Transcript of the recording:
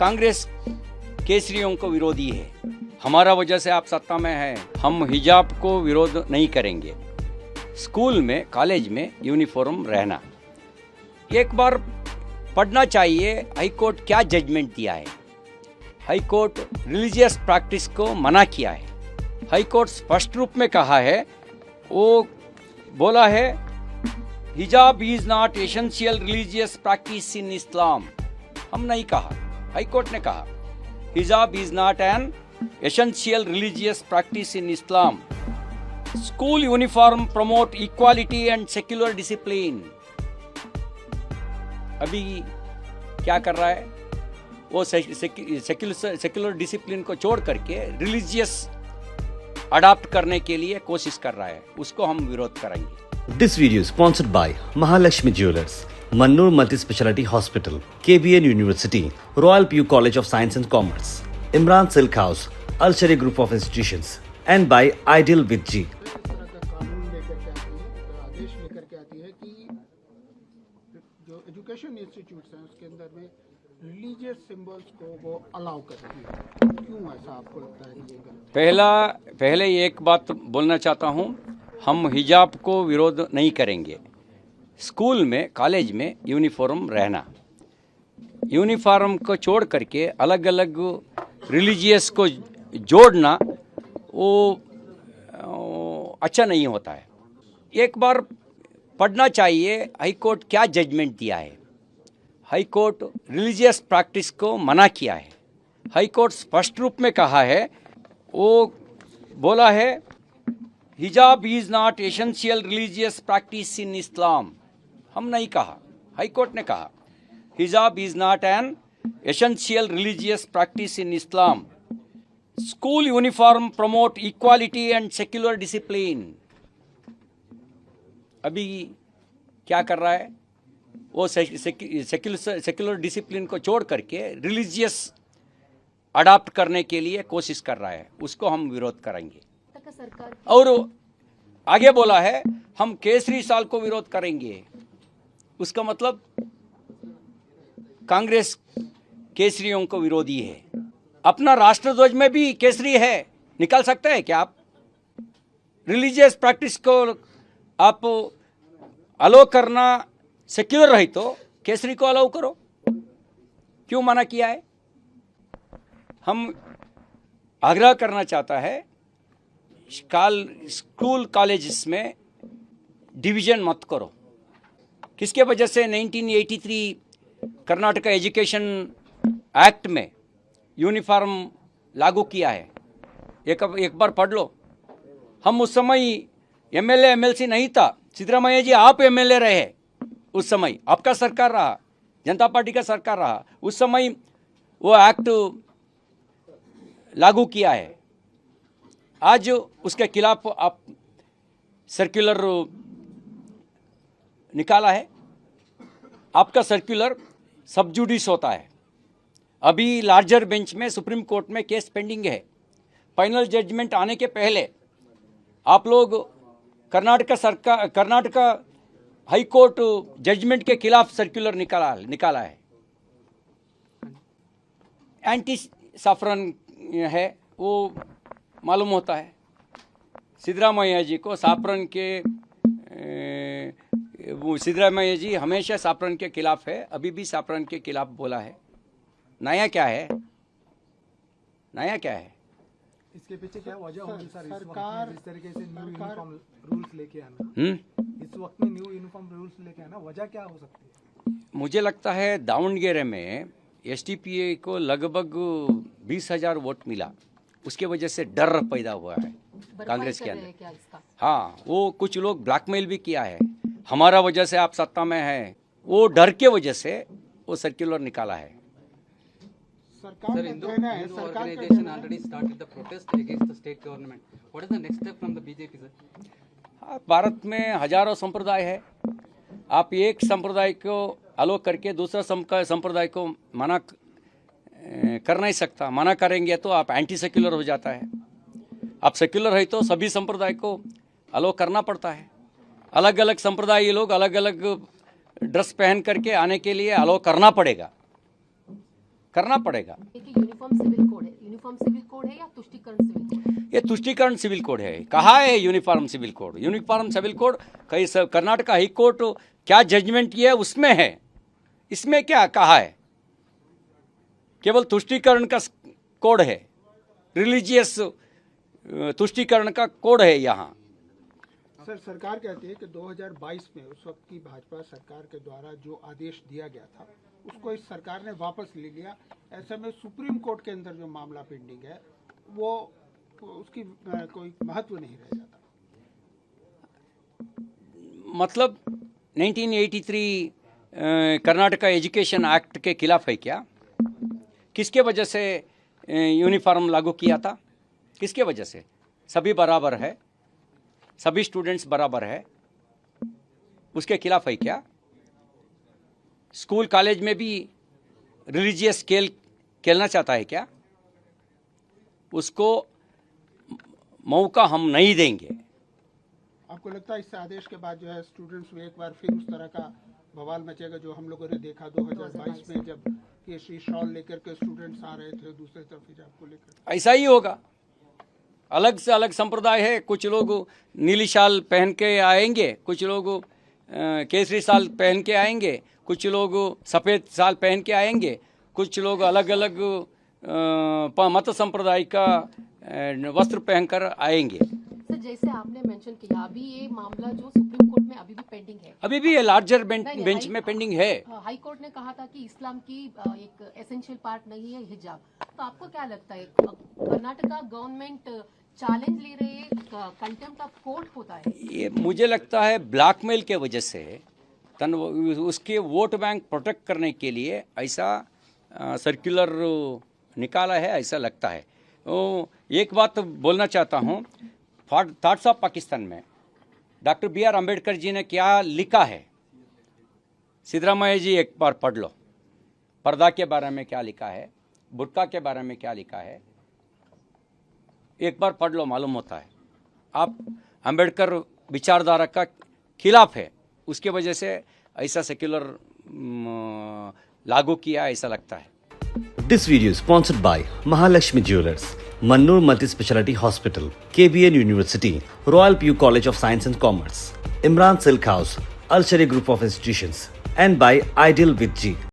कांग्रेस केसरियों को विरोधी है। हमारा वजह से आप सत्ता में हैं। हम हिजाब को विरोध नहीं करेंगे। स्कूल में कॉलेज में यूनिफॉर्म रहना, एक बार पढ़ना चाहिए हाई कोर्ट क्या जजमेंट दिया है। हाई कोर्ट रिलीजियस प्रैक्टिस को मना किया है। हाई कोर्ट स्पष्ट रूप में कहा है, वो बोला है hijab is not essential religious practice in Islam. हम नहीं कहा, हाई कोर्ट ने कहा hijab is not an essential religious practice in Islam. School uniform promote equality and secular discipline. अभी क्या कर रहा है वो सेक्युलर डिसिप्लिन को छोड़ करके रिलीजियस अडॉप्ट करने के लिए कोशिश कर रहा है, उसको हम विरोध करेंगे। This video is sponsored by Mahalakshmi Jewelers, Mannur Multi-Speciality Hospital, KBN University, Royal PU College of Science and Commerce, Imran Silk House, Al Sharia Group of Institutions, and by Ideal with G. कानून लेकर के आती है, आदेश लेकर के आती है कि जो एजुकेशन इंस्टीट्यूट्स हैं उसके अंदर में रिलीजियस सिंबल्स को वो अलाउ करती है। क्यों ऐसा आपको लगता है? पहले एक बात बोलना चाहता हूँ, हम हिजाब को विरोध नहीं करेंगे। स्कूल में कॉलेज में यूनिफॉर्म रहना, यूनिफॉर्म को छोड़ करके अलग अलग रिलीजियस को जोड़ना वो अच्छा नहीं होता है। एक बार पढ़ना चाहिए हाई कोर्ट क्या जजमेंट दिया है। हाई कोर्ट रिलीजियस प्रैक्टिस को मना किया है। हाई कोर्ट स्पष्ट रूप में कहा है, वो बोला है hijab is not essential religious practice in Islam. हम नहीं कहा, हाई कोर्ट ने कहा hijab is not an essential religious practice in Islam. School uniform promote equality and secular discipline. अभी क्या कर रहा है वो सेक्युलर डिसिप्लिन को छोड़ करके रिलीजियस अडॉप्ट करने के लिए कोशिश कर रहा है, उसको हम विरोध करेंगे। और आगे बोला है हम केसरी साल को विरोध करेंगे। उसका मतलब कांग्रेस केसरियों को विरोधी है। अपना राष्ट्रध्वज में भी केसरी है, निकाल सकते हैं क्या आप? रिलीजियस प्रैक्टिस को आप अलो करना सेक्युलर रही तो केसरी को अलाउ करो, क्यों मना किया है? हम आग्रह करना चाहता है स्कूल कॉलेजेस में डिवीजन मत करो। किसके वजह से 1983 कर्नाटका एजुकेशन एक्ट में यूनिफॉर्म लागू किया है, एक बार पढ़ लो। हम उस समय एमएलए एमएलसी नहीं था, सिद्धरामैया जी आप एमएलए रहे उस समय, आपका सरकार रहा, जनता पार्टी का सरकार रहा, उस समय वो एक्ट लागू किया है। आज उसके खिलाफ आप सर्कुलर निकाला है। आपका सर्कुलर सब जुडिस होता है। अभी लार्जर बेंच में सुप्रीम कोर्ट में केस पेंडिंग है। फाइनल जजमेंट आने के पहले आप लोग कर्नाटका हाई कोर्ट जजमेंट के खिलाफ सर्कुलर निकाला है। एंटी सैफरन है, वो मालूम होता है। सिद्धरामैया जी को सैफरन के सिद्धरामैया जी हमेशा सैफरन के खिलाफ है, अभी भी सैफरन के खिलाफ बोला है। नया क्या है? नया क्या है? इसके पीछे क्या वजह होगी सर? सरकार इस तरीके से न्यू यूनिफॉर्म रूल्स लेके आना, इस वक्त में न्यू यूनिफॉर्म रूल्स लेके आना, वजह क्या हो सकती है? मुझे लगता है दावणगेरे में एसडीपीए को लगभग 20,000 वोट मिला, उसके वजह से डर पैदा हुआ है कांग्रेस के अंदर। हाँ, वो कुछ लोग ब्लैकमेल भी किया है, हमारा वजह से आप सत्ता में हैं, वो डर के वजह से वो सर्कुलर निकाला है। सरकार organization already started the protest against the state government. What is the next step from the BJP, sir? Bharat में हजारों संप्रदाय है, आप एक संप्रदाय को अलोक करके दूसरा संप्रदाय को मना कर नहीं सकता। मना करेंगे तो आप एंटी सेक्युलर हो जाता है। आप सेक्युलर है तो सभी संप्रदाय को अलोक करना पड़ता है। अलग अलग संप्रदाय लोग अलग अलग ड्रेस पहन करके आने के लिए अलाउ करना पड़ेगा। करना पड़ेगा। यूनिफॉर्म सिविल कोड है, यूनिफॉर्म सिविल कोड है या तुष्टिकरण सिविल कोड है? ये तुष्टिकरण सिविल कोड है। कहा है uniform civil code? Uniform civil code कई कर्नाटक हाई कोर्ट क्या जजमेंट किया है उसमें है, इसमें क्या कहा है? केवल तुष्टिकरण का कोड है, रिलीजियस तुष्टिकरण का कोड है यहाँ। सर, सरकार कहती है कि 2022 में उस वक्त की भाजपा सरकार के द्वारा जो आदेश दिया गया था उसको इस सरकार ने वापस ले लिया। ऐसे में सुप्रीम कोर्ट के अंदर जो मामला पेंडिंग है वो उसकी कोई महत्व नहीं रह जाता। मतलब 1983 कर्नाटका एजुकेशन एक्ट के खिलाफ है क्या? किसके वजह से यूनिफॉर्म लागू किया था? किसके वजह से? सभी बराबर है, सभी स्टूडेंट्स बराबर है, उसके खिलाफ है क्या? स्कूल कॉलेज में भी रिलीजियस खेल खेलना चाहता है क्या? उसको मौका हम नहीं देंगे। आपको लगता है इस आदेश के बाद जो है स्टूडेंट्स में एक बार फिर उस तरह का बवाल मचेगा जो हम लोगों ने देखा 2022 में जब केसरी शॉल लेकर के स्टूडेंट्स आ रहे थे दूसरी तरफ हिजाब को लेकर? ऐसा ही होगा। अलग से अलग संप्रदाय है, कुछ लोग नीली शाल पहन के आएंगे, कुछ लोग केसरी शाल पहन के आएंगे, कुछ लोग सफ़ेद शाल पहन के आएंगे, कुछ लोग अलग अलग मत संप्रदाय का वस्त्र पहनकर आएंगे। सर, जैसे आपने मेंशन किया, अभी ये मामला जो सुप्रीम कोर्ट में अभी भी पेंडिंग है, अभी भी ये लार्जर नहीं, बेंच में पेंडिंग है। हाई कोर्ट ने कहा था कि इस्लाम की एक एसेंशियल पार्ट नहीं है हिजाब। तो आपको क्या लगता है, कर्नाटका गवर्नमेंट चैलेंज ले रही है, कंटेम्प्ट ऑफ कोर्ट होता है? ये मुझे लगता है ब्लैकमेल के वजह से उसके वोट बैंक प्रोटेक्ट करने के लिए ऐसा सर्कुलर निकाला है, ऐसा लगता है। एक बात बोलना चाहता हूँ, थॉट्स ऑफ पाकिस्तान में doctor B are Ambedkar ji ने क्या लिखा है, सिद्धरामैया जी एक बार पढ़ लो। पर्दा के बारे में क्या लिखा है, बुर्का के बारे में क्या लिखा है, एक बार पढ़ लो, मालूम होता है। आप अम्बेडकर विचारधारा का खिलाफ है, उसके वजह से ऐसा सेक्युलर लागू किया, ऐसा लगता है। This video is sponsored by Mahalakshmi Jewelers, Mannur Multi-Speciality Hospital, KBN University, Royal PU College of Science and Commerce, Imran Silk House, Al Sharia Group of Institutions, and by Ideal with G.